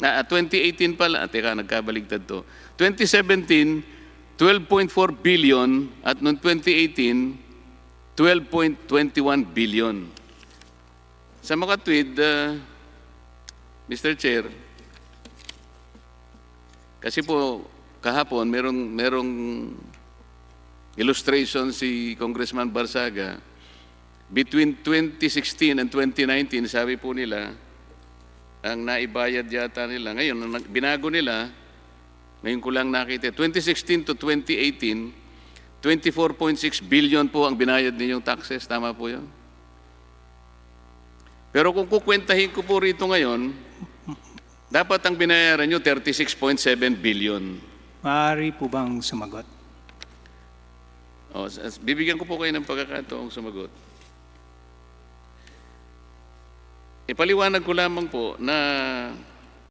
2018 pala, teka, nagkabaligtad to. 2017, 12.4 billion at noong 2018, 12.21 billion. Sa mga tweet, Mr. Chair, kasi po kahapon merong illustration si Congressman Barsaga. Between 2016 and 2019, sabi po nila, ang naibayad yata nila. Ngayon, binago nila, ngayon ko lang nakita, 2016 to 2018, 24.6 billion po ang binayad ninyong taxes. Tama po yun? Pero kung kukwentahin ko po rito ngayon, dapat ang binayaran nyo 36.7 billion. Maaari po bang sumagot? Bibigyan ko po kayo ng pagkakataong sumagot. Ipaliwanag ko lamang po na